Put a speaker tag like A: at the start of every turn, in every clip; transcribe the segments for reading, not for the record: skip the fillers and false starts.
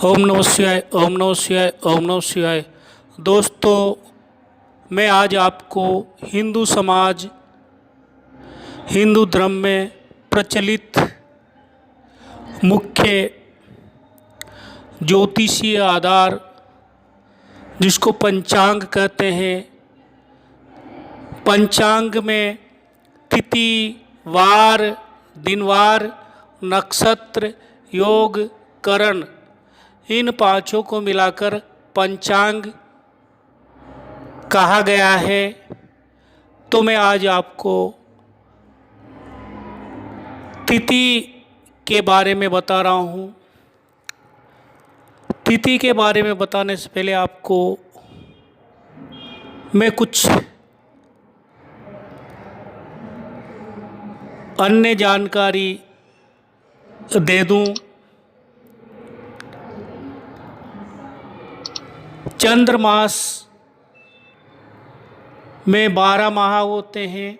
A: ओम नमः शिवाय, ओम नमः शिवाय, ओम नमः शिवाय। दोस्तों, मैं आज आपको हिंदू समाज, हिंदू धर्म में प्रचलित मुख्य ज्योतिषीय आधार, जिसको पंचांग कहते हैं, पंचांग में तिथि, वार, दिनवार, नक्षत्र, योग, करण, इन पांचों को मिलाकर पंचांग कहा गया है। तो मैं आज आपको तिथि के बारे में बता रहा हूँ। तिथि के बारे में बताने से पहले आपको मैं कुछ अन्य जानकारी दे दूँ। चंद्रमास में 12 माह होते हैं।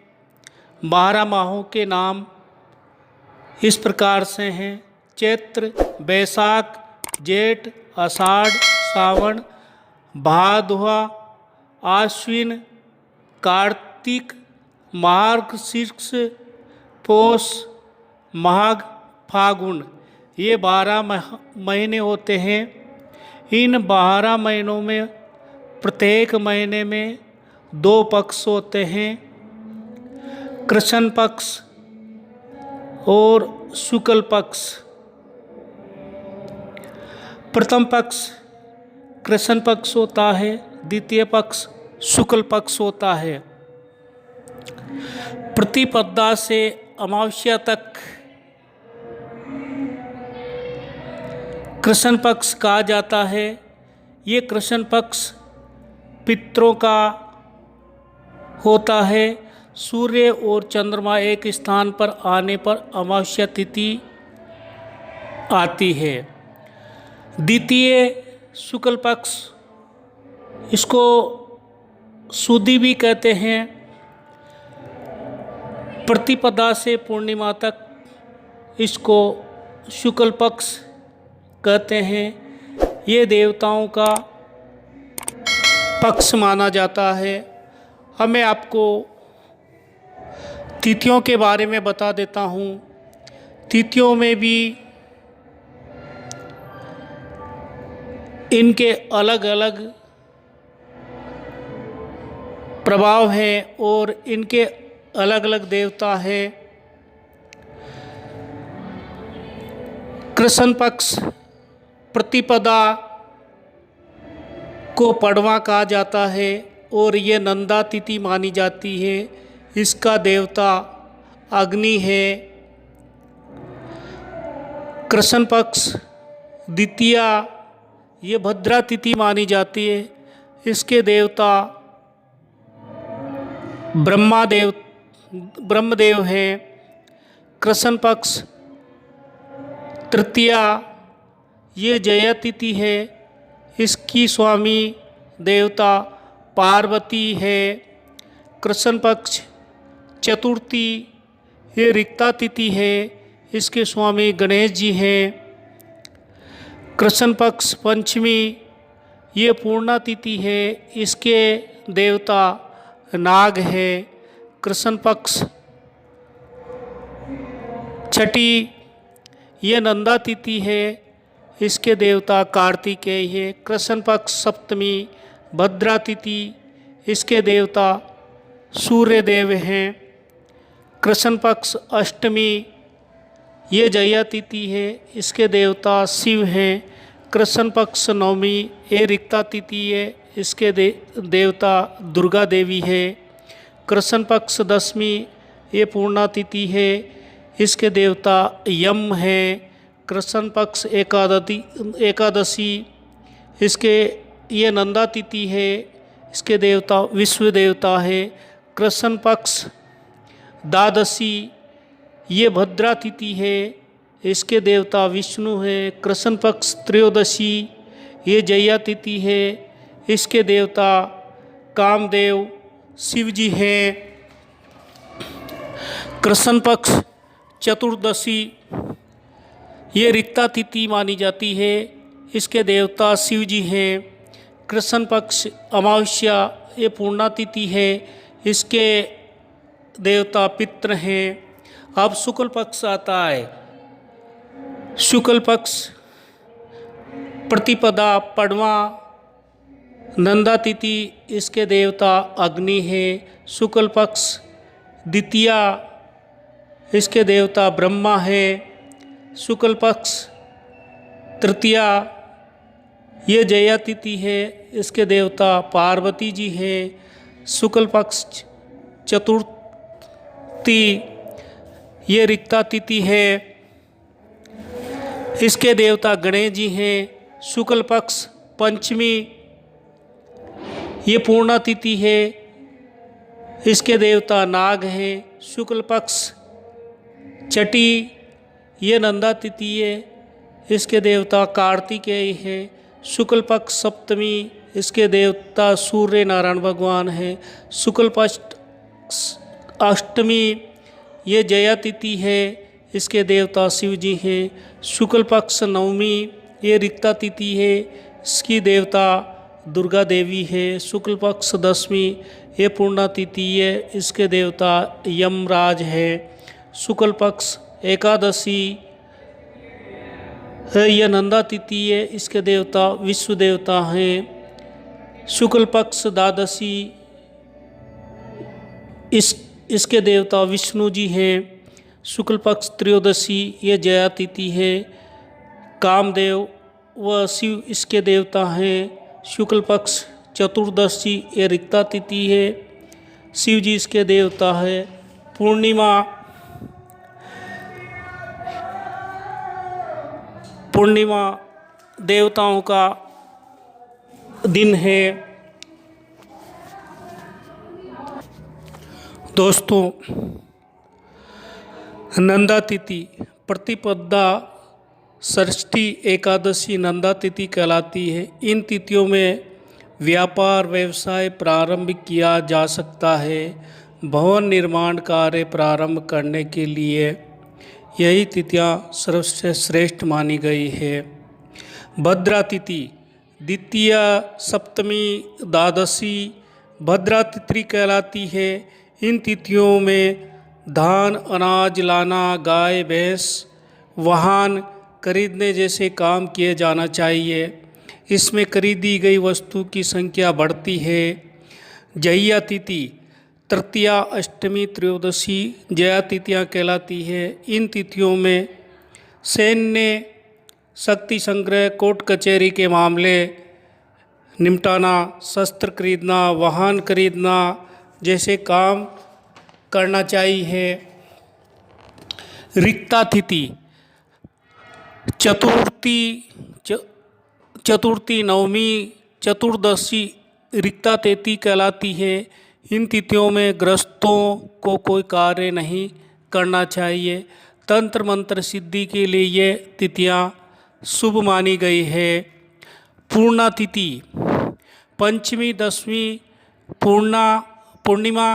A: 12 माहों के नाम इस प्रकार से हैं: चैत्र, बैसाख, जेठ, आषाढ़, सावन, भादवा, आश्विन, कार्तिक, मार्गशीर्ष, पौष, माघ, फागुन। ये 12 महीने होते हैं। इन 12 महीनों में प्रत्येक महीने में 2 पक्ष होते हैं, कृष्ण पक्ष और शुक्ल पक्ष। प्रथम पक्ष कृष्ण पक्ष होता है, द्वितीय पक्ष शुक्ल पक्ष होता है। प्रतिपदा से अमावस्या तक कृष्ण पक्ष कहा जाता है। ये कृष्ण पक्ष पितरों का होता है। सूर्य और चंद्रमा एक स्थान पर आने पर अमावस्या तिथि आती है। द्वितीय शुक्ल पक्ष, इसको सुदी भी कहते हैं। प्रतिपदा से पूर्णिमा तक इसको शुक्ल पक्ष कहते हैं। ये देवताओं का पक्ष माना जाता है। अब मैं आपको तिथियों के बारे में बता देता हूँ। तिथियों में भी इनके अलग अलग प्रभाव हैं और इनके अलग अलग देवता हैं। कृष्ण पक्ष प्रतिपदा को पड़वा कहा जाता है और ये नंदा तिथि मानी जाती है। इसका देवता अग्नि है। कृष्ण पक्ष द्वितीया ये भद्रा तिथि मानी जाती है। इसके देवता ब्रह्मदेव हैं। कृष्ण पक्ष तृतीया ये जया तिथि है। इसकी स्वामी देवता पार्वती है। कृष्ण पक्ष चतुर्थी ये रिक्ता तिथि है। इसके स्वामी गणेश जी हैं। कृष्ण पक्ष पंचमी ये पूर्णा तिथि है। इसके देवता नाग है। कृष्ण पक्ष छठी ये नंदा तिथि है। इसके देवता कार्तिकेय है। कृष्ण पक्ष सप्तमी भद्रा तिथि, इसके देवता सूर्य देव हैं। कृष्ण पक्ष अष्टमी ये जया तिथि है। इसके देवता शिव हैं। कृष्ण पक्ष नवमी ये रिक्ता तिथि है। इसके देवता दुर्गा देवी है। कृष्ण पक्ष दशमी ये पूर्णा तिथि है। इसके देवता यम हैं। कृष्ण पक्ष एकादशी इसके ये नंदा तिथि है। इसके देवता विश्व देवता है। कृष्ण पक्ष द्वादशी ये भद्रा तिथि है। इसके देवता विष्णु है। कृष्ण पक्ष त्रयोदशी ये जया तिथि है। इसके देवता कामदेव शिव जी हैं। कृष्ण पक्ष चतुर्दशी ये रिक्ता तिथि मानी जाती है। इसके देवता शिव जी हैं। कृष्ण पक्ष अमावस्या ये पूर्णा तिथि है, इसके देवता पितृ हैं। अब शुक्ल पक्ष आता है। शुक्ल पक्ष प्रतिपदा पड़वा नंदा तिथि, इसके देवता अग्नि है। शुक्ल पक्ष द्वितीया, इसके देवता ब्रह्मा है। शुक्ल पक्ष तृतीया ये जया तिथि है, इसके देवता पार्वती जी हैं। शुक्ल पक्ष चतुर्थी ये रिक्ता तिथि है, इसके देवता गणेश जी हैं। शुक्ल पक्ष पंचमी ये पूर्णा तिथि है, इसके देवता नाग हैं। शुक्ल पक्ष छठी ये नंदा तिथि है, इसके देवता कार्तिकेय है। शुक्ल पक्ष सप्तमी इसके देवता सूर्य नारायण भगवान हैं। शुक्ल पक्ष अष्टमी ये जया तिथि है, इसके देवता शिव जी हैं। शुक्ल पक्ष नवमी ये रिक्ता तिथि है, इसकी देवता दुर्गा देवी है। शुक्ल पक्ष दशमी ये पूर्णा तिथि है, इसके देवता यमराज है। शुक्ल पक्ष एकादशी है, यह नंदा तिथि है, इसके देवता विश्व देवता हैं। शुक्ल पक्ष द्वादशी इसके देवता विष्णु जी हैं। शुक्ल पक्ष त्रयोदशी ये जया तिथि है, कामदेव व शिव इसके देवता हैं। शुक्ल पक्ष चतुर्दशी ये रिक्ता तिथि है, शिव जी इसके देवता है। पूर्णिमा देवताओं का दिन है। दोस्तों, नंदा तिथि प्रतिपदा षष्ठी एकादशी नंदा तिथि कहलाती है। इन तिथियों में व्यापार व्यवसाय प्रारंभ किया जा सकता है। भवन निर्माण कार्य प्रारंभ करने के लिए यही तिथियां सर्वश्रेष्ठ श्रेष्ठ मानी गई है। भद्रा तिथि द्वितीय सप्तमी द्वादशी भद्रा तिथि कहलाती है। इन तिथियों में धान अनाज लाना, गाय भैंस वाहन खरीदने जैसे काम किए जाना चाहिए। इसमें खरीदी गई वस्तु की संख्या बढ़ती है। जया तिथि तृतीया अष्टमी त्रयोदशी जया तिथियाँ कहलाती है। इन तिथियों में सैन्य शक्ति संग्रह, कोर्ट कचहरी के मामले निपटाना, शस्त्र खरीदना, वाहन खरीदना जैसे काम करना चाहिए। रिक्ता तिथि चतुर्थी नवमी चतुर्दशी रिक्ता तिथि कहलाती है। इन तिथियों में गृहस्थों को कोई कार्य नहीं करना चाहिए। तंत्र मंत्र सिद्धि के लिए ये तिथियां शुभ मानी गई है। पूर्णा तिथि पंचमी दशमी पूर्णिमा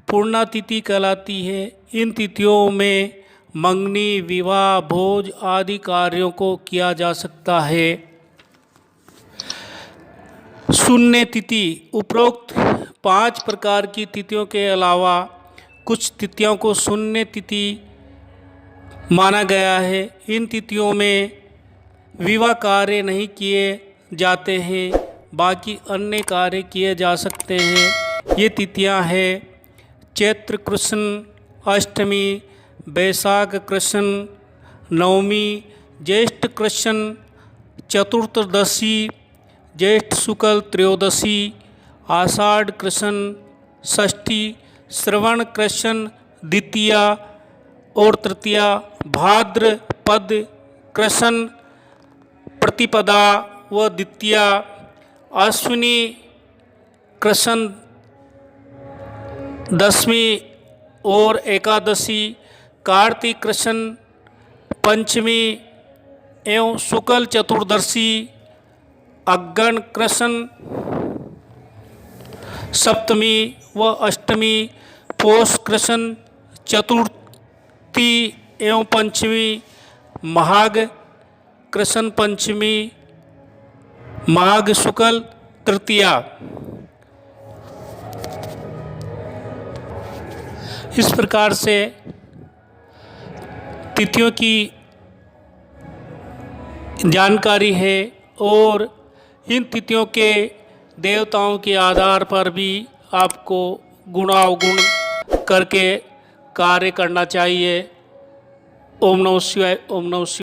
A: पूर्णा तिथि कहलाती है। इन तिथियों में मंगनी, विवाह, भोज आदि कार्यों को किया जा सकता है। शून्य तिथि उपरोक्त 5 प्रकार की तिथियों के अलावा कुछ तिथियों को शून्य तिथि माना गया है। इन तिथियों में विवाह कार्य नहीं किए जाते हैं, बाकी अन्य कार्य किए जा सकते हैं। ये तिथियां हैं चैत्र कृष्ण अष्टमी, बैसाख कृष्ण नवमी, ज्येष्ठ कृष्ण चतुर्दशी, ज्येष्ठ शुक्ल त्रयोदशी, आषाढ़ कृष्ण षष्ठी, श्रवण कृष्ण द्वितीया और तृतीया, भाद्रपद कृष्ण प्रतिपदा व द्वितीया, अश्विनी कृष्ण दशमी और एकादशी, कार्तिक कृष्ण पंचमी एवं शुक्ल चतुर्दशी, अग्न कृष्ण सप्तमी व अष्टमी, पौष कृष्ण चतुर्थी एवं पंचमी, माघ कृष्ण पंचमी माघ शुक्ल तृतीया। इस प्रकार से तिथियों की जानकारी है और इन तिथियों के देवताओं के आधार पर भी आपको गुणावगुण करके कार्य करना चाहिए। ओम नमः शिवाय। ओम नमः शिवाय।